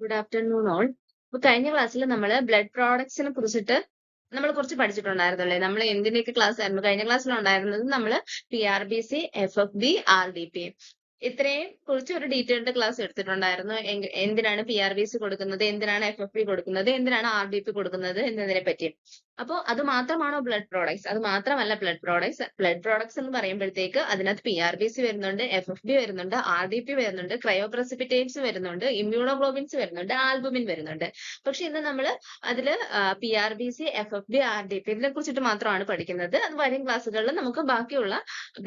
Good afternoon all. അപ്പൊ കഴിഞ്ഞ ക്ലാസ്സിൽ നമ്മൾ ബ്ലഡ് പ്രോഡക്ട്സിനെ കുറിച്ചിട്ട് നമ്മൾ കുറച്ച് പഠിച്ചിട്ടുണ്ടായിരുന്നല്ലേ. നമ്മൾ എന്തിന്റെയൊക്കെ ക്ലാസ് ആയിരുന്നു കഴിഞ്ഞ ക്ലാസ്സിൽ ഉണ്ടായിരുന്നത്? നമ്മൾ PRBC, FFB, RDP ഇത്രയും കുറിച്ച് ഒരു ഡീറ്റെയിൽഡ് ക്ലാസ് എടുത്തിട്ടുണ്ടായിരുന്നു. എന്തിനാണ് PRBC കൊടുക്കുന്നത്, എന്തിനാണ് FFB കൊടുക്കുന്നത്, എന്തിനാണ് RDP കൊടുക്കുന്നത് എന്നതിനെ പറ്റി. അപ്പോൾ അത് മാത്രമാണോ ബ്ലഡ് പ്രോഡക്ട്സ്? അത് മാത്രമല്ല ബ്ലഡ് പ്രോഡക്ട്സ്. ബ്ലഡ് പ്രോഡക്ട്സ് എന്ന് പറയുമ്പോഴത്തേക്ക് അതിനകത്ത് PRBC വരുന്നുണ്ട്, FFB വരുന്നുണ്ട്, RDP വരുന്നുണ്ട്, ക്രയോപ്രസിപ്പിറ്റേറ്റ്സ് വരുന്നുണ്ട്, ഇമ്മ്യൂണോഗ്ലോബിൻസ് വരുന്നുണ്ട്, ആൽബുമിൻ വരുന്നുണ്ട്. പക്ഷെ ഇന്ന് നമ്മൾ അതിൽ PRBC, FFB, RDP ഇതിനെ കുറിച്ചിട്ട് മാത്രമാണ് പഠിക്കുന്നത്. അത് വരും ക്ലാസ്സുകളിൽ നമുക്ക് ബാക്കിയുള്ള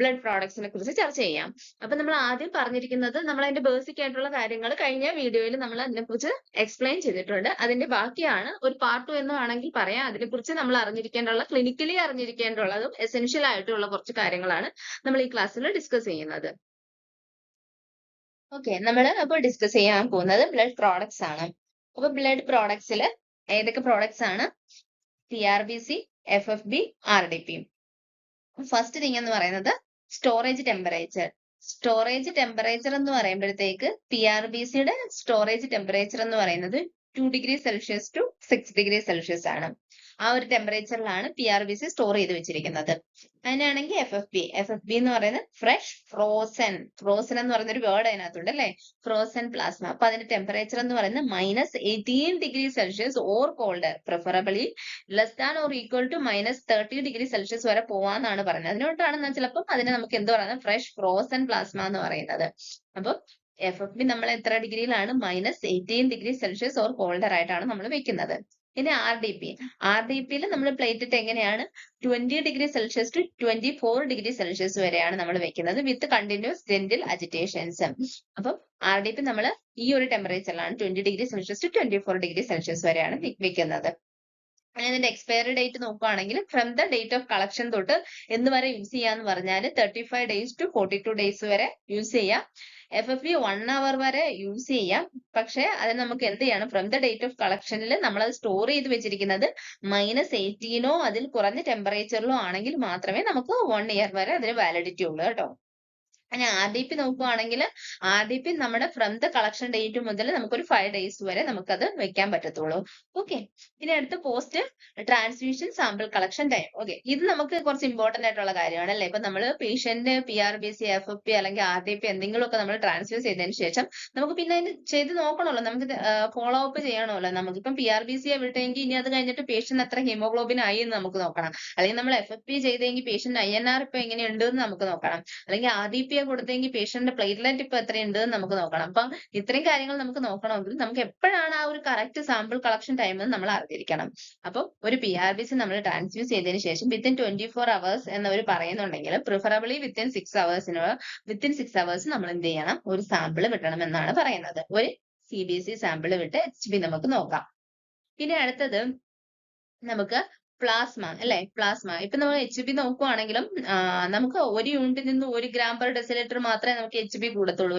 ബ്ലഡ് പ്രോഡക്ട്സിനെ കുറിച്ച് ചർച്ച ചെയ്യാം. അപ്പൊ നമ്മൾ ആദ്യം പറഞ്ഞിരിക്കുന്നത്, നമ്മൾ അതിന്റെ ബേസിക് ആയിട്ടുള്ള കാര്യങ്ങൾ കഴിഞ്ഞ വീഡിയോയിൽ നമ്മൾ അതിനെക്കുറിച്ച് എക്സ്പ്ലെയിൻ ചെയ്തിട്ടുണ്ട്. അതിന്റെ ബാക്കിയാണ് ഒരു പാർട്ട് 2 എന്ന് വേണമെങ്കിൽ പറയാം. അതിനെക്കുറിച്ച് നമ്മൾ അറിഞ്ഞിരിക്കേണ്ടുള്ള, ക്ലിനിക്കലി അറിഞ്ഞിരിക്കേണ്ടുള്ളതും എസെൻഷ്യൽ ആയിട്ടുള്ള കുറച്ച് കാര്യങ്ങളാണ് നമ്മൾ ഈ ക്ലാസ്സിൽ ഡിസ്കസ് ചെയ്യുന്നത്. ഓക്കെ, നമ്മൾ അപ്പോൾ ഡിസ്കസ് ചെയ്യാൻ പോകുന്നത് ബ്ലഡ് പ്രോഡക്ട്സ് ആണ്. അപ്പൊ ബ്ലഡ് പ്രോഡക്ട്സിൽ ഏതൊക്കെ പ്രോഡക്ട്സ് ആണ്? PRBC, FFB, RDP. First thing എന്ന് പറയുന്നത് സ്റ്റോറേജ് ടെമ്പറേച്ചർ. സ്റ്റോറേജ് ടെമ്പറേച്ചർ എന്ന് പറയുമ്പോഴത്തേക്ക് PRBCയുടെ സ്റ്റോറേജ് ടെമ്പറേച്ചർ എന്ന് പറയുന്നത് 2°C to 6°C ആണ്. ആ ഒരു ടെമ്പറേച്ചറിലാണ് PRBC സ്റ്റോർ ചെയ്ത് വെച്ചിരിക്കുന്നത്. അതിനാണെങ്കിൽ FFB എന്ന് പറയുന്നത് ഫ്രഷ് ഫ്രോസൻ. ഫ്രോസൻ എന്ന് പറയുന്ന ഒരു വേർഡ് അതിനകത്തുണ്ട് അല്ലെ, ഫ്രോസൻ പ്ലാസ്മ. അപ്പൊ അതിന്റെ ടെമ്പറേച്ചർ എന്ന് പറയുന്നത് -18°C or colder, preferably less than or equal to -30°C വരെ പോവാന്നാണ് പറയുന്നത്. അതിനോട്ടാണ് ചിലപ്പോൾ അതിനെ നമുക്ക് എന്ത് പറയുന്നത്, ഫ്രഷ് ഫ്രോസൻ പ്ലാസ്മ എന്ന് പറയുന്നത്. അപ്പൊ FFB നമ്മൾ എത്ര ഡിഗ്രിയിലാണ്? -18°C ഓർ കോൾഡർ ആയിട്ടാണ് നമ്മൾ വെക്കുന്നത്. ഇനി RDPയിൽ നമ്മൾ പ്ലേറ്ററ്റ് എങ്ങനെയാണ്? 20°C to 24°C വരെയാണ് നമ്മൾ വെക്കുന്നത്, വിത്ത് കണ്ടിന്യൂസ് ജെന്റിൽ അജിറ്റേഷൻസ്. അപ്പം RDP നമ്മൾ ഈ ഒരു ടെമ്പറേച്ചറിലാണ് 20°C to 24°C വരെയാണ് വെക്കുന്നത്. അതിന്റെ എക്സ്പയറി ഡേറ്റ് നോക്കുകയാണെങ്കിൽ from the date of collection തൊട്ട് എന്ന് വരെ യൂസ് ചെയ്യാന്ന് പറഞ്ഞാൽ 35 days to 42 days വരെ യൂസ് ചെയ്യാം. FFB 1 hour വരെ യൂസ് ചെയ്യാം. പക്ഷെ അത് നമുക്ക് എന്ത് ചെയ്യണം? ഫ്രം ദ ഡേറ്റ് ഓഫ് കളക്ഷനിൽ നമ്മൾ അത് സ്റ്റോർ ചെയ്ത് വെച്ചിരിക്കുന്നത് -18 അതിൽ കുറഞ്ഞ ടെമ്പറേച്ചറിലോ ആണെങ്കിൽ മാത്രമേ നമുക്ക് 1 year വരെ അതിന് വാലിഡിറ്റി ഉള്ളൂ കേട്ടോ. ഇനി RDP നോക്കുവാണെങ്കിൽ RDP നമ്മുടെ ഫ്രം ദ കളക്ഷൻ ഡേറ്റ് മുതൽ നമുക്കൊരു 5 days വരെ നമുക്കത് വെക്കാൻ പറ്റത്തുള്ളൂ. ഓക്കെ, ഇനി അടുത്ത post transfusion sample collection time. Okay, ഇത് നമുക്ക് കുറച്ച് ഇമ്പോർട്ടന്റ് ആയിട്ടുള്ള കാര്യമാണ് അല്ലെ. ഇപ്പൊ നമ്മൾ പേഷ്യന്റ് PRBC, FFB അല്ലെങ്കിൽ RDP എന്തെങ്കിലുമൊക്കെ നമ്മൾ ട്രാൻസ്ഫ്യൂസ് ചെയ്തതിന് ശേഷം നമുക്ക് പിന്നെ അതിന് ചെയ്ത് നോക്കണമല്ലോ, നമുക്ക് ഫോളോ അപ്പ് ചെയ്യണമല്ലോ. നമുക്കിപ്പം PRBC വിട്ടെങ്കിൽ ഇനി അത് കഴിഞ്ഞിട്ട് പേഷ്യന്റ് എത്ര ഹീമോഗ്ലോബിൻ ആയി എന്ന് നമുക്ക് നോക്കണം. അല്ലെങ്കിൽ നമ്മൾ FFB ചെയ്തെങ്കിൽ പേഷ്യന്റ് INR ഇപ്പൊ എങ്ങനെയുണ്ട് എന്ന് നമുക്ക് നോക്കണം. അല്ലെങ്കിൽ RDP കൊടുത്തെങ്കിൽ പേഷ്യന്റ് പ്ലേറ്റ്ലെറ്റ് ഇപ്പൊ എത്രയുണ്ട് എന്ന് നമുക്ക് നോക്കണം. അപ്പം ഇത്രയും കാര്യങ്ങൾ നമുക്ക് നോക്കണമെങ്കിൽ നമുക്ക് എപ്പോഴാണ് ആ ഒരു കറക്റ്റ് സാമ്പിൾ കളക്ഷൻ ടൈം എന്ന് നമ്മൾ അറിഞ്ഞിരിക്കണം. അപ്പം ഒരു PRBC നമ്മൾ ട്രാൻസ്ഫ്യൂസ് ചെയ്തതിന് ശേഷം വിത്തിൻ 24 hours എന്നവർ പറയുന്നുണ്ടെങ്കിൽ പ്രിഫറബിളി വിത്തിൻ 6 hours നമ്മൾ എന്ത് ചെയ്യണം? ഒരു സാമ്പിൾ വിടണം എന്നാണ് പറയുന്നത്. ഒരു CBC സാമ്പിൾ വിട്ട് HB നമുക്ക് നോക്കാം. പിന്നെ അടുത്തത് നമുക്ക് പ്ലാസ്മ അല്ലെ. പ്ലാസ്മ ഇപ്പൊ നമ്മൾ HB നോക്കുവാണെങ്കിലും നമുക്ക് ഒരു യൂണിറ്റിൽ നിന്ന് 1 gram/dL മാത്രമേ നമുക്ക് HB കൂടത്തുള്ളൂ.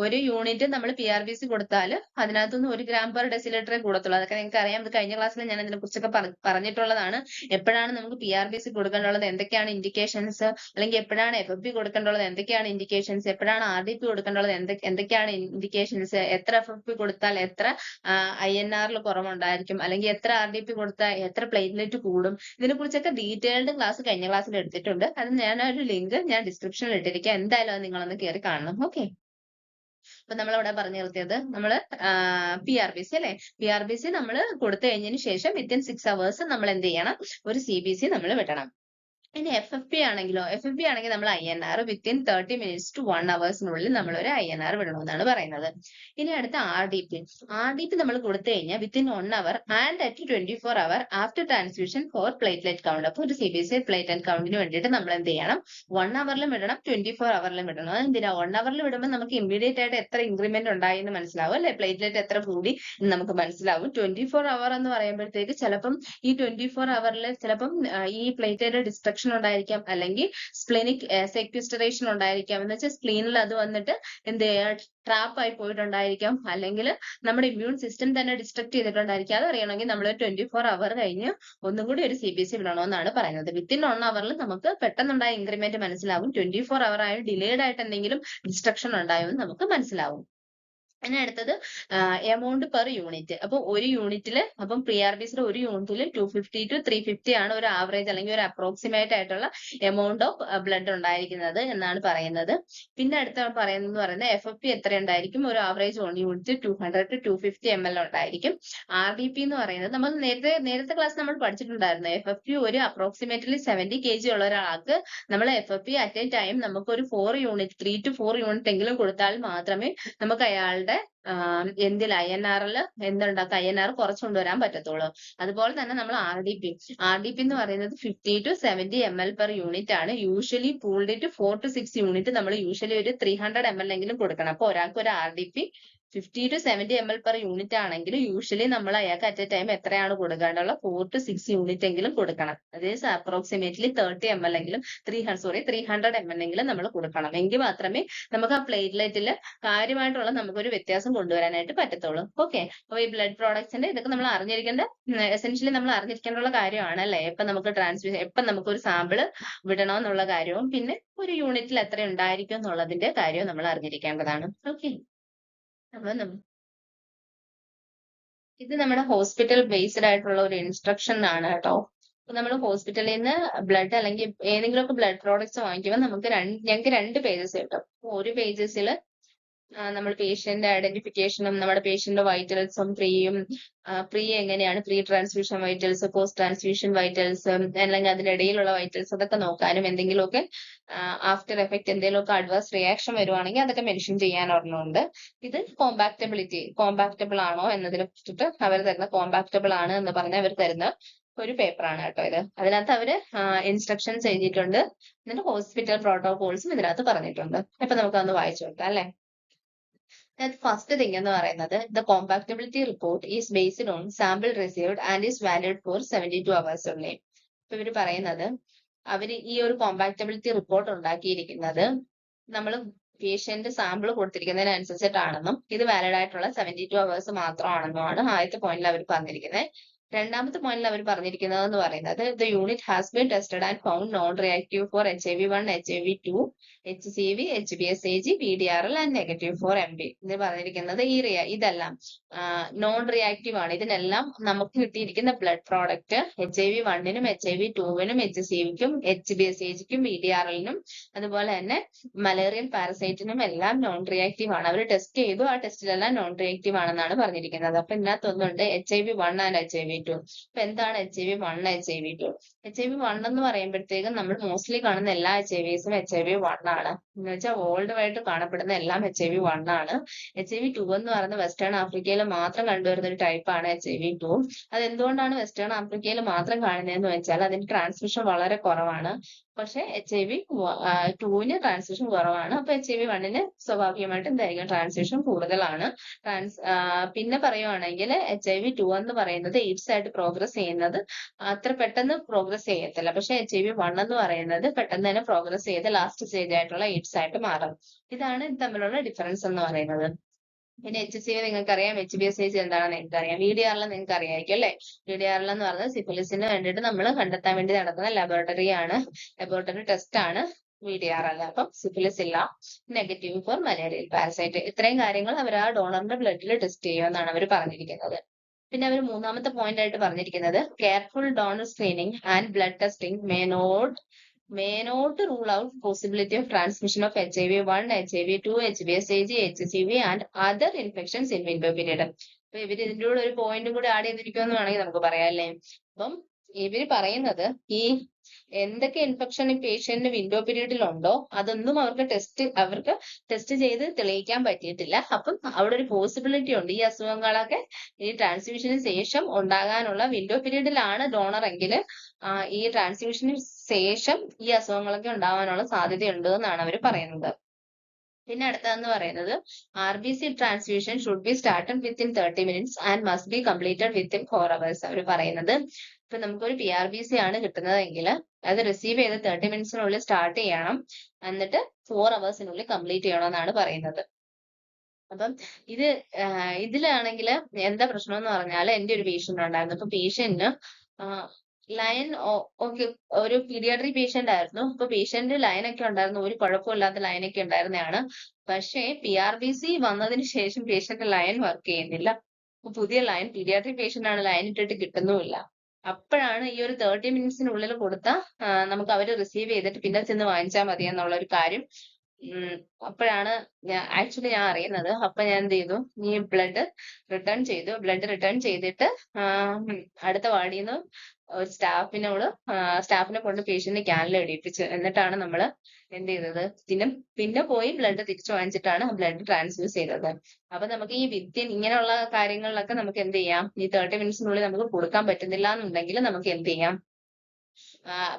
ഒരു യൂണിറ്റ് നമ്മൾ PRBC കൊടുത്താൽ അതിനകത്തുനിന്ന് 1 gram/dL കൂടത്തുള്ളൂ. അതൊക്കെ നിങ്ങൾക്ക് അറിയാം. ഇത് കഴിഞ്ഞ ക്ലാസ്സിൽ ഞാൻ ഇതിനെ കുറിച്ചൊക്കെ പറഞ്ഞിട്ടുള്ളതാണ്. എപ്പോഴാണ് നമുക്ക് PRBC കൊടുക്കേണ്ടുള്ളത്, എന്തൊക്കെയാണ് ഇൻഡിക്കേഷൻസ്, അല്ലെങ്കിൽ എപ്പോഴാണ് FFB കൊടുക്കേണ്ടുള്ളത്, എന്തൊക്കെയാണ് ഇൻഡിക്കേഷൻസ്, എപ്പോഴാണ് RDP കൊടുക്കേണ്ടുള്ളത്, എന്തൊക്കെയാണ് ഇൻഡിക്കേഷൻസ്, എത്ര FFB കൊടുത്താൽ എത്ര INR കുറവുണ്ടായിരിക്കും, അല്ലെങ്കിൽ എത്ര RDP കൊടുത്താൽ എത്ര പ്ലേറ്റ്ലെറ്റ് കൂടും, ഇതിനെ കുറിച്ചൊക്കെ ഡീറ്റെയിൽഡ് ക്ലാസ് കഴിഞ്ഞ ക്ലാസ്സിൽ എടുത്തിട്ടുണ്ട്. അത് ഞാനൊരു ലിങ്ക് ഞാൻ ഡിസ്ക്രിപ്ഷനിൽ ഇട്ടിരിക്കാം. എന്തായാലും അത് നിങ്ങളൊന്ന് കയറി കാണണം. ഓക്കെ, അപ്പൊ നമ്മളിവിടെ പറഞ്ഞു നിർത്തിയത് നമ്മൾ PRBC അല്ലെ. PRBC നമ്മൾ കൊടുത്തു കഴിഞ്ഞതിന് ശേഷം വിത്തിൻ 6 hours നമ്മൾ എന്ത് ചെയ്യണം? ഒരു CBC നമ്മൾ വിടണം. ഇനി FFB ആണെങ്കിലോ? FFB ആണെങ്കിൽ നമ്മൾ INR within 30 minutes to 1 hour നമ്മൾ ഒരു INR വിടണമെന്നാണ് പറയുന്നത്. ഇനി അടുത്ത RDP നമ്മൾ കൊടുത്തു കഴിഞ്ഞാൽ within 1 hour and at 24 hour after transfusion for platelet count. അപ്പൊ ഒരു CBC പ്ലേറ്റ്ലെറ്റ് കൗണ്ടിന് വേണ്ടിയിട്ട് നമ്മൾ എന്ത് ചെയ്യണം? 1 hourലും വിടണം, 24 hourലും വിടണം. അതെന്തിനാ? 1 hourൽ വിടുമ്പോൾ നമുക്ക് ഇമ്മീഡിയറ്റ് ആയിട്ട് എത്ര ഇൻക്രിമെന്റ് ഉണ്ടായി എന്ന് മനസ്സിലാവും അല്ലെ, പ്ലേറ്റ്ലെറ്റ് എത്ര കൂടി എന്ന് നമുക്ക് മനസ്സിലാവും. 24 hour എന്ന് പറയുമ്പോഴത്തേക്ക് ചിലപ്പം ഈ 24 hourൽ ചിലപ്പം ഈ പ്ലേറ്റ്ലെറ്റ് ഡിസ്ട്രക്ഷൻ ഉണ്ടായിരിക്കാം, അല്ലെങ്കിൽ സ്പ്ലെനിക് സെക്വിസ്റ്ററേഷൻ ഉണ്ടായിരിക്കാം. എന്ന് വെച്ചാൽ സ്പ്ലീനിൽ അത് വന്നിട്ട് എന്ത് ട്രാപ്പ് ആയി പോയിട്ടുണ്ടായിരിക്കാം, അല്ലെങ്കിൽ നമ്മുടെ ഇമ്മ്യൂൺ സിസ്റ്റം തന്നെ ഡിസ്ട്രക്ട് ചെയ്തിട്ടുണ്ടായിരിക്കും. അത് അറിയണമെങ്കിൽ നമ്മൾ 24 hour കഴിഞ്ഞ് ഒന്നും കൂടി ഒരു CBC വിടണമെന്നാണ് പറയുന്നത്. വിത്തിൻ 1 hourൽ നമുക്ക് പെട്ടെന്നുണ്ടായ ഇൻക്രിമെന്റ് മനസ്സിലാവും. 24 hour ആയി ഡിലേഡ് ആയിട്ട് എന്തെങ്കിലും ഡിസ്ട്രക്ഷൻ ഉണ്ടായോ എന്ന് നമുക്ക് മനസ്സിലാവും. ഇനി അടുത്തത് എമൗണ്ട് പെർ യൂണിറ്റ്. അപ്പൊ ഒരു യൂണിറ്റില് അപ്പം PRBസിയുടെ ഒരു യൂണിറ്റിൽ 250 to 350 ആണ് ഒരു ആവറേജ് അല്ലെങ്കിൽ ഒരു അപ്രോക്സിമേറ്റ് ആയിട്ടുള്ള എമൗണ്ട് ഓഫ് ബ്ലഡ് ഉണ്ടായിരിക്കുന്നത് എന്നാണ് പറയുന്നത്. പിന്നെ അടുത്ത പറയുന്നത് FFP എത്ര ഉണ്ടായിരിക്കും? ഒരു ആവറേജ് യൂണിറ്റ് 200 to 250 ml ഉണ്ടായിരിക്കും. RDP എന്ന് പറയുന്നത് നമ്മൾ നേരത്തെ ക്ലാസ് നമ്മൾ പഠിച്ചിട്ടുണ്ടായിരുന്നു. FFP ഒരു അപ്രോക്സിമേറ്റ്ലി 70 kg ഉള്ള ഒരാൾക്ക് നമ്മൾ FFP അറ്റ് എ ടൈം നമുക്ക് ഒരു 3 to 4 യൂണിറ്റ് എങ്കിലും കൊടുത്താൽ മാത്രമേ നമുക്ക് അയാളുടെ എന്തിൽ INR-ൽ എന്തുണ്ടാക്കാം, INR കുറച്ച് കൊണ്ടുവരാൻ പറ്റത്തുള്ളൂ. അതുപോലെ തന്നെ നമ്മൾ RDP എന്ന് പറയുന്നത് 50 to 70 ml പെർ യൂണിറ്റ് ആണ്. Usually pooled to 4 to 6 unit നമ്മൾ യൂഷ്വലി ഒരു 300 ml എങ്കിലും കൊടുക്കണം. അപ്പൊ ഒരാൾക്ക് ഒരു RDP 50 to 70 ml per unit ആണെങ്കിൽ യൂഷ്വലി നമ്മൾ അയാൾക്ക് അറ്റ് എ ടൈം എത്രയാണ് കൊടുക്കേണ്ടുള്ള 4 to 6 യൂണിറ്റ് എങ്കിലും കൊടുക്കണം. അതായത് അപ്രോക്സിമേറ്റ്ലി 30 ml എങ്കിലും 300 ml എങ്കിലും നമ്മൾ കൊടുക്കണം. എങ്കിൽ മാത്രമേ നമുക്ക് ആ പ്ലേറ്റ്ലെറ്റിൽ കാര്യമായിട്ടുള്ള നമുക്കൊരു വ്യത്യാസം കൊണ്ടുവരാനായിട്ട് പറ്റത്തുള്ളൂ. ഓക്കെ, അപ്പൊ ഈ ബ്ലഡ് പ്രോഡക്ട്സിന്റെ ഇതൊക്കെ നമ്മൾ അറിഞ്ഞിരിക്കേണ്ട എസെൻഷ്യലി നമ്മൾ അറിഞ്ഞിരിക്കേണ്ടുള്ള കാര്യമാണ് അല്ലെ. എപ്പം നമുക്ക് എപ്പം നമുക്ക് ഒരു സാമ്പിള് വിടണമെന്നുള്ള കാര്യവും പിന്നെ ഒരു യൂണിറ്റിൽ എത്ര ഉണ്ടായിരിക്കും എന്നുള്ളതിന്റെ കാര്യവും നമ്മൾ അറിഞ്ഞിരിക്കേണ്ടതാണ്. ഓക്കെ, അപ്പൊ ഇത് നമ്മുടെ ഹോസ്പിറ്റൽ ബേസ്ഡ് ആയിട്ടുള്ള ഒരു ഇൻസ്ട്രക്ഷൻ ആണ് കേട്ടോ. അപ്പൊ നമ്മൾ ഹോസ്പിറ്റലിൽ നിന്ന് ബ്ലഡ് അല്ലെങ്കിൽ ഏതെങ്കിലുമൊക്കെ ബ്ലഡ് പ്രോഡക്ട്സ് വാങ്ങിക്കുമ്പോൾ ഞങ്ങൾക്ക് 2 പേജസ് കിട്ടും. ഒരു പേജസിൽ നമ്മൾ പേഷ്യന്റ് ഐഡന്റിഫിക്കേഷനും നമ്മുടെ പേഷ്യന്റ് വൈറ്റൽസും പ്രീ എങ്ങനെയാണ് pre transfusion vitals, post transfusion vitals അല്ലെങ്കിൽ അതിനിടയിലുള്ള വൈറ്റൽസ് അതൊക്കെ നോക്കാനും എന്തെങ്കിലുമൊക്കെ ആഫ്റ്റർ എഫക്ട് എന്തെങ്കിലുമൊക്കെ അഡ്വേഴ്സ് റിയാക്ഷൻ വരുവാണെങ്കിൽ അതൊക്കെ മെൻഷൻ ചെയ്യാൻ ഒരെണ്ണമുണ്ട്. ഇത് കോമ്പാക്റ്റബിൾ ആണോ എന്നതിനെ കുറിച്ചിട്ട് അവർ തരുന്ന കോമ്പാക്റ്റബിൾ ആണ് എന്ന് പറഞ്ഞ് അവർ തരുന്ന ഒരു പേപ്പറാണ് കേട്ടോ ഇത്. അതിനകത്ത് അവര് ഇൻസ്ട്രക്ഷൻസ് എഴുതിയിട്ടുണ്ട്. എന്നിട്ട് ഹോസ്പിറ്റൽ പ്രോട്ടോകോൾസും ഇതിനകത്ത് പറഞ്ഞിട്ടുണ്ട്. അപ്പൊ നമുക്കൊന്ന് വായിച്ചു നോക്കാം അല്ലെ. ഫസ്റ്റ് തിങ് എന്ന് പറയുന്നത് the compactability report is based on sample received and is valid for 72 hours only. ഇപ്പൊ ഇവര് പറയുന്നത് അവര് ഈ ഒരു കോമ്പാക്റ്റബിലിറ്റി റിപ്പോർട്ട് ഉണ്ടാക്കിയിരിക്കുന്നത് നമ്മൾ പേഷ്യന്റ് സാമ്പിൾ കൊടുത്തിരിക്കുന്നതിനനുസരിച്ചിട്ടാണെന്നും ഇത് വാലിഡ് ആയിട്ടുള്ള 72 hours മാത്രമാണെന്നുമാണ് ആദ്യത്തെ പോയിന്റിൽ അവർ പറഞ്ഞിരിക്കുന്നത്. രണ്ടാമത്തെ പോയിന്റിൽ അവർ പറഞ്ഞിരിക്കുന്നത് എന്ന് പറയുന്നത് the unit has been tested and found non-reactive for HIV-1, HIV-2, HCV, HBsAg, VDRL and negative for MB. ഇത് പറഞ്ഞിരിക്കുന്നത് ഇതെല്ലാം നോൺ റിയാക്റ്റീവ് ആണ്. ഇതിനെല്ലാം നമുക്ക് കിട്ടിയിരിക്കുന്ന ബ്ലഡ് പ്രോഡക്റ്റ് HIV-1നും HIV-2നും HCVക്കും HBsAgക്കും VDRLനും അതുപോലെ തന്നെ മലേറിയൻ പാരസൈറ്റിനും എല്ലാം നോൺ റിയാക്റ്റീവ് ആണ്. അവർ ടെസ്റ്റ് ചെയ്തു, ആ ടെസ്റ്റിലെല്ലാം നോൺ റിയാക്റ്റീവ് ആണെന്നാണ് പറഞ്ഞിരിക്കുന്നത്. അപ്പൊ ഇതിനകത്തൊന്നുണ്ട് HIV-1 and HIV-2. അപ്പൊ എന്താണ് HIV-1, HIV-2? HIV-1 എന്ന് പറയുമ്പോഴത്തേക്കും നമ്മൾ മോസ്റ്റ്ലി കാണുന്ന എല്ലാ HIVസും HIV-1 ആണ്. എന്ന് വെച്ചാൽ വേൾഡ് വൈഡ് കാണപ്പെടുന്ന എല്ലാം HIV-1 ആണ്. HIV-2 എന്ന് പറയുന്നത് വെസ്റ്റേൺ ആഫ്രിക്കയിൽ മാത്രം കണ്ടുവരുന്ന ഒരു ടൈപ്പാണ് HIV-2. അത് എന്തുകൊണ്ടാണ് വെസ്റ്റേൺ ആഫ്രിക്കയിൽ മാത്രം കാണുന്നതെന്ന് വെച്ചാൽ അതിന്റെ ട്രാൻസ്മിഷൻ വളരെ കുറവാണ്. പക്ഷെ HIV-2ന് ട്രാൻസ്മിഷൻ കുറവാണ്. അപ്പൊ HIV-1ന് സ്വാഭാവികമായിട്ടും എന്തായിരിക്കും ട്രാൻസ്മിഷൻ കൂടുതലാണ്. പിന്നെ പറയുവാണെങ്കിൽ HIV-2 എന്ന് പറയുന്നത് എയ്ഡ്സ് ആയിട്ട് പ്രോഗ്രസ് ചെയ്യുന്നത് അത്ര പെട്ടെന്ന് പ്രോഗ്രസ് ചെയ്യത്തില്ല. പക്ഷെ HIV-1 എന്ന് പറയുന്നത് പെട്ടെന്ന് തന്നെ പ്രോഗ്രസ് ചെയ്ത് ലാസ്റ്റ് സ്റ്റേജ് ആയിട്ടുള്ള എയ്ഡ്സ് ആയിട്ട് മാറും. ഇതാണ് തമ്മിലുള്ള ഡിഫറൻസ് എന്ന് പറയുന്നത്. പിന്നെ HCV നിങ്ങൾക്കറിയാം, HBsAg എന്താണെന്ന് നിങ്ങൾക്കറിയാം, VDRL നിങ്ങൾക്ക് അറിയായിരിക്കും അല്ലെ. VDRL എന്ന് പറയുന്നത് സിഫിലിസിന് വേണ്ടിയിട്ട് നമ്മൾ കണ്ടെത്താൻ വേണ്ടി നടത്തുന്ന ലബോറട്ടറി ടെസ്റ്റ് ആണ് VDRL. അപ്പം സിഫിലിസ് ഇല്ല, നെഗറ്റീവ് ഫോർ മലേറിയൽ പാരസൈറ്റ്. ഇത്രയും കാര്യങ്ങൾ അവർ ആ ഡോണറിന്റെ ബ്ലഡിൽ ടെസ്റ്റ് ചെയ്യുമെന്നാണ് അവർ പറഞ്ഞിരിക്കുന്നത്. പിന്നെ അവർ മൂന്നാമത്തെ പോയിന്റ് ആയിട്ട് പറഞ്ഞിരിക്കുന്നത് careful donor screening and blood testing may not rule out possibility of transmission of HIV-1, HIV-2, HBsAg, HCV and other infections in window period. അപ്പൊ ഇവര് ഇതിൻ്റെ കൂടെ ഒരു പോയിന്റും കൂടി ആഡ് ചെയ്തിരിക്കുമെന്ന് വേണമെങ്കിൽ നമുക്ക് പറയാം അല്ലേ. അപ്പം ഇവര് പറയുന്നത് ഈ എന്തൊക്കെ ഇൻഫെക്ഷൻ ഈ പേഷ്യന്റ് വിൻഡോ പീരീഡിൽ ഉണ്ടോ അതൊന്നും അവർക്ക് ടെസ്റ്റ് ചെയ്ത് തെളിയിക്കാൻ പറ്റിയിട്ടില്ല. അപ്പം അവിടെ ഒരു പോസിബിലിറ്റി ഉണ്ട് ഈ അസുഖങ്ങളൊക്കെ ഈ ട്രാൻസ്മിഷന് ശേഷം ഉണ്ടാകാനുള്ള വിൻഡോ പീരീഡിലാണ് ഡോണർ എങ്കിൽ ഈ ട്രാൻസ്മിഷന് ശേഷം ഈ അസുഖങ്ങളൊക്കെ ഉണ്ടാവാനുള്ള സാധ്യതയുണ്ട് എന്നാണ് അവർ പറയുന്നത്. പിന്നെ അടുത്തതെന്ന് പറയുന്നത് RBC transfusion should be started within 30 minutes and must be completed within 4 hours. അവർ പറയുന്നത് ഇപ്പൊ നമുക്കൊരു PRBC ആണ് കിട്ടുന്നതെങ്കിൽ അത് റിസീവ് ചെയ്ത് 30 minutesനുള്ളിൽ സ്റ്റാർട്ട് ചെയ്യണം, എന്നിട്ട് 4 hours കംപ്ലീറ്റ് ചെയ്യണം എന്നാണ് പറയുന്നത്. അപ്പം ഇതിലാണെങ്കിൽ എന്താ പ്രശ്നം എന്ന് പറഞ്ഞാൽ എന്റെ ഒരു പേഷ്യന്റ് ഉണ്ടായിരുന്നു. അപ്പൊ പേഷ്യന്റിന് ലയൻ ഓക്കെ ഒരു പീഡിയാട്രിക് പേഷ്യന്റ് ആയിരുന്നു. അപ്പൊ പേഷ്യന്റ് ലയനൊക്കെ ഉണ്ടായിരുന്നു, ഒരു കുഴപ്പമില്ലാത്ത ലയനൊക്കെ ഉണ്ടായിരുന്നതാണ്. പക്ഷേ PRBC വന്നതിന് ശേഷം പേഷ്യന്റ് ലയൻ വർക്ക് ചെയ്യുന്നില്ല. അപ്പൊ പുതിയ ലയൻ പീഡിയാട്രിക് പേഷ്യന്റ് ആണ്, ലയൻ ഇട്ടിട്ട് കിട്ടുന്നുമില്ല. അപ്പോഴാണ് ഈ ഒരു 30 മിനിറ്റ്സിനുള്ളിൽ കൊടുത്ത നമുക്ക് അവര് റിസീവ് ചെയ്തിട്ട് പിന്നെ ചെന്ന് വാങ്ങിച്ചാൽ മതി എന്നുള്ള ഒരു കാര്യം അപ്പോഴാണ് ആക്ച്വലി ഞാൻ അറിയുന്നത്. അപ്പൊ ഞാൻ എന്ത് ചെയ്തു, ഈ ബ്ലഡ് റിട്ടേൺ ചെയ്തു. ബ്ലഡ് റിട്ടേൺ ചെയ്തിട്ട് അടുത്ത വാർഡിൽ നിന്ന് ഒരു സ്റ്റാഫിനെ കൊണ്ട് പേഷ്യന്റ് ക്യാനിൽ ഇടിപ്പിച്ചു. എന്നിട്ടാണ് നമ്മൾ എന്ത് ചെയ്തത്, പിന്നെ പോയി ബ്ലഡ് തിരിച്ചു വാങ്ങിച്ചിട്ടാണ് ബ്ലഡ് ട്രാൻസ്ഫ്യൂസ് ചെയ്തത്. അപ്പൊ നമുക്ക് ഈ ഇങ്ങനെയുള്ള കാര്യങ്ങളിലൊക്കെ നമുക്ക് എന്ത് ചെയ്യാം, ഈ 30 മിനിറ്റ്സിനുള്ളിൽ നമുക്ക് കൊടുക്കാൻ പറ്റുന്നില്ല എന്നുണ്ടെങ്കിൽ നമുക്ക് എന്ത് ചെയ്യാം,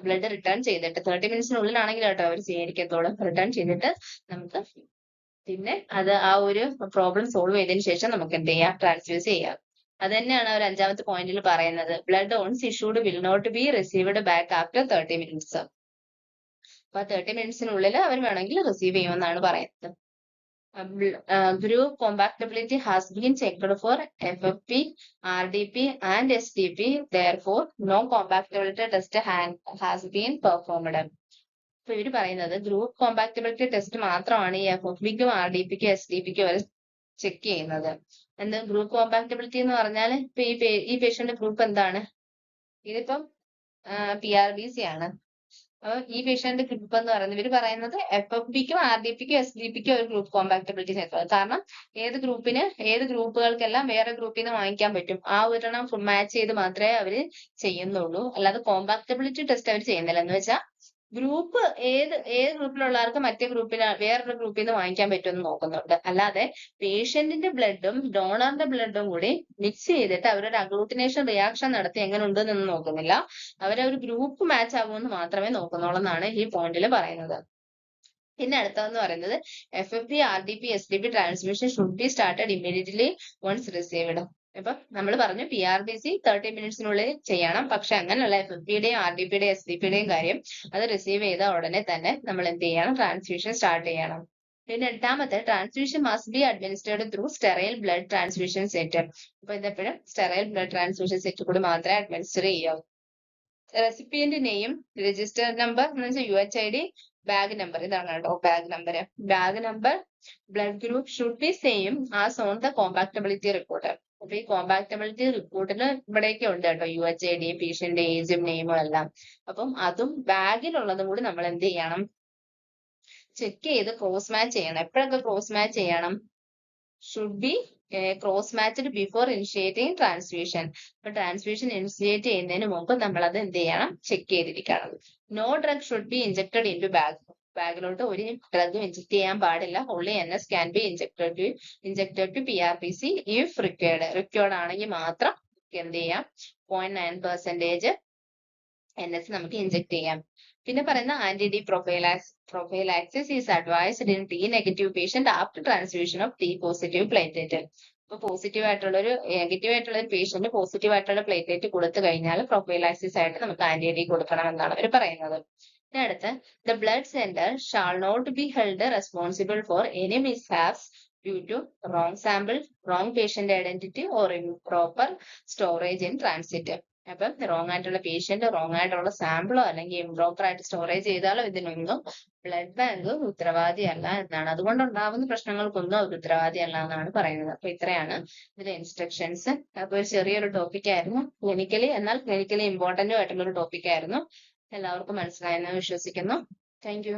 ബ്ലഡ് റിട്ടേൺ ചെയ്തിട്ട് 30 മിനിറ്റ്സിനുള്ളിലാണെങ്കിൽ കേട്ടോ അവർ സ്വീകരിക്കത്തോളൂ. റിട്ടേൺ ചെയ്തിട്ട് നമുക്ക് പിന്നെ അത് ആ ഒരു പ്രോബ്ലം സോൾവ് ചെയ്തതിന് ശേഷം നമുക്ക് എന്ത് ചെയ്യാം, ട്രാൻസ്ഫ്യൂസ് ചെയ്യാം. അത് തന്നെയാണ് അവർ 5ാമത്തെ പോയിന്റിൽ പറയുന്നത്. Blood ones issued will not be received back after 30 minutes. അപ്പൊ 30 മിനിറ്റ്സിനുള്ളിൽ അവർ വേണമെങ്കിൽ റിസീവ് ചെയ്യുമെന്നാണ് പറയുന്നത്. Group compatibility has been checked for FFP, RDP, and SDP. Therefore, no compatibility test has been performed. അപ്പൊ ഇവര് പറയുന്നത് ഗ്രൂപ്പ് കോമ്പാക്റ്റബിലിറ്റി ടെസ്റ്റ് മാത്രമാണ് ഈ FFBക്കും RDPക്കും SDP അവർ check ചെയ്യുന്നത്. എന്ത് ഗ്രൂപ്പ് കോമ്പാക്റ്റബിലിറ്റി എന്ന് പറഞ്ഞാൽ ഇപ്പൊ ഈ പേഷ്യന്റ് ഗ്രൂപ്പ് എന്താണ്, ഇതിപ്പം PRBC ആണ്. അപ്പൊ ഈ പേഷ്യന്റ് ഗ്രൂപ്പ് എന്ന് പറയുന്നത് ഇവർ പറയുന്നത് FFBക്കും RDPക്കും SDPക്കും ഒരു ഗ്രൂപ്പ് കോമ്പാക്റ്റബിലിറ്റി ടെസ്റ്റ്. കാരണം ഏത് ഗ്രൂപ്പുകൾക്കെല്ലാം വേറെ ഗ്രൂപ്പിൽ നിന്ന് വാങ്ങിക്കാൻ പറ്റും, ആ ഒരെണ്ണം മാച്ച് ചെയ്ത് മാത്രമേ അവര് ചെയ്യുന്നുള്ളൂ. അല്ലാതെ കോമ്പാക്റ്റബിലിറ്റി ടെസ്റ്റ് അവർ ചെയ്യുന്നില്ല. എന്ന് വെച്ചാൽ ഗ്രൂപ്പ് ഏത് ഗ്രൂപ്പിലുള്ളവർക്ക് മറ്റേ വേറൊരു ഗ്രൂപ്പിൽ നിന്ന് വാങ്ങിക്കാൻ പറ്റുമെന്ന് നോക്കുന്നുണ്ട്. അല്ലാതെ പേഷ്യന്റിന്റെ ബ്ലഡും ഡോണറിന്റെ ബ്ലഡും കൂടി മിക്സ് ചെയ്തിട്ട് അവരൊരു അഗ്ലൂട്ടിനേഷൻ റിയാക്ഷൻ നടത്തി എങ്ങനെ ഉണ്ടെന്നൊന്നും നോക്കുന്നില്ല. അവരൊരു ഗ്രൂപ്പ് മാച്ച് ആകുമെന്ന് മാത്രമേ നോക്കുന്നുള്ളൂ എന്നാണ് ഈ പോയിന്റിൽ പറയുന്നത്. പിന്നെ അടുത്തതെന്ന് പറയുന്നത് FFP, RDP, SDP transmission should be started immediately once received. അപ്പൊ നമ്മൾ പറഞ്ഞു PRBC 30 മിനിറ്റ്സിനുള്ളിൽ ചെയ്യണം. പക്ഷെ അങ്ങനെയുള്ള FFPയുടെയും RDPയുടെയും SDPയുടെയും കാര്യം അത് റിസീവ് ചെയ്ത ഉടനെ തന്നെ നമ്മൾ എന്ത് ചെയ്യണം, ട്രാൻസ്ഫ്യൂഷൻ സ്റ്റാർട്ട് ചെയ്യണം. പിന്നെ 8ാമത്തെ transfusion must be administered through sterile blood transfusion set. അപ്പൊ ഇതെപ്പോഴും സ്റ്റെറൈൽ ബ്ലഡ് ട്രാൻസ്ഫ്യൂഷൻ സെറ്റ് കൂടി മാത്രമേ അഡ്മിനിസ്റ്റർ ചെയ്യാവൂ. റെസിപ്പിയന്റ് നെയിം, രജിസ്റ്റർ നമ്പർ എന്ന് വെച്ചാൽ UHID, ബാഗ് നമ്പർ, ഇതാണ് കേട്ടോ bag number, blood group should be same as on the compatibility report. അപ്പൊ ഈ കോമ്പാക്റ്റബിലിറ്റി റിപ്പോർട്ടിന് ഇവിടെയൊക്കെ ഉണ്ട് കേട്ടോ, UHID, പേഷ്യന്റ് ഏജും നെയിമും എല്ലാം. അപ്പം അതും ബാഗിലുള്ളതും കൂടി നമ്മൾ എന്ത് ചെയ്യണം, ചെക്ക് ചെയ്ത് ക്രോസ് മാച്ച് ചെയ്യണം. എപ്പോഴൊക്കെ ക്രോസ് മാച്ച് ചെയ്യണം, should be cross matched before initiating transfusion. അപ്പൊ ട്രാൻസ്ഫ്യൂഷൻ ഇനിഷ്യേറ്റ് ചെയ്യുന്നതിന് മുമ്പ് നമ്മൾ അത് എന്ത് ചെയ്യണം, ചെക്ക് ചെയ്തിരിക്കണം. No drug should be injected in to ബാഗിലോട്ട് ഒരു ഡ്രഗും ഇൻജക്ട് ചെയ്യാൻ പാടില്ല. Only NS can be injected to PRBC if required ആണെങ്കിൽ മാത്രം എന്ത് ചെയ്യാം, 0.9% NS നമുക്ക് ഇൻജക്ട് ചെയ്യാം. പിന്നെ പറയുന്ന ആന്റി-D prophylaxis is advised in T negative patient after transfusion of T positive platelet. അപ്പൊ നെഗറ്റീവ് ആയിട്ടുള്ള ഒരു പേഷ്യന്റ് പോസിറ്റീവ് ആയിട്ടുള്ള പ്ലേറ്റ്ലെറ്റ് കൊടുത്തു കഴിഞ്ഞാൽ പ്രൊഫൈലാക്സിസ് ആയിട്ട് നമുക്ക് ആന്റി-D കൊടുക്കണം എന്നാണ് അവർ പറയുന്നത്. പിന്നെ അടുത്ത് the blood centre shall not be held responsible for any mishaps due to wrong sample, wrong patient identity or improper storage in transit. അപ്പം റോങ് ആയിട്ടുള്ള പേഷ്യന്റ്, റോങ് ആയിട്ടുള്ള സാമ്പിളോ അല്ലെങ്കിൽ ഇംപ്രോപ്പർ ആയിട്ട് സ്റ്റോറേജ് ചെയ്താലോ ഇതിനൊന്നും ബ്ലഡ് ബാങ്ക് ഉത്തരവാദിയല്ല എന്നാണ്. അതുകൊണ്ടുണ്ടാവുന്ന പ്രശ്നങ്ങൾക്കൊന്നും അവർ ഉത്തരവാദിയല്ല എന്നാണ് പറയുന്നത്. അപ്പൊ ഇത്രയാണ് ഇതിലെ ഇൻസ്ട്രക്ഷൻസ്. അപ്പൊ ഒരു ചെറിയൊരു ടോപ്പിക് ആയിരുന്നു, എന്നാൽ ക്ലിനിക്കലി ഇമ്പോർട്ടന്റും ആയിട്ടുള്ള ഒരു ടോപ്പിക് ആയിരുന്നു. എല്ലാവർക്കും മനസ്സിലായെന്ന് വിശ്വസിക്കുന്നു. Thank you.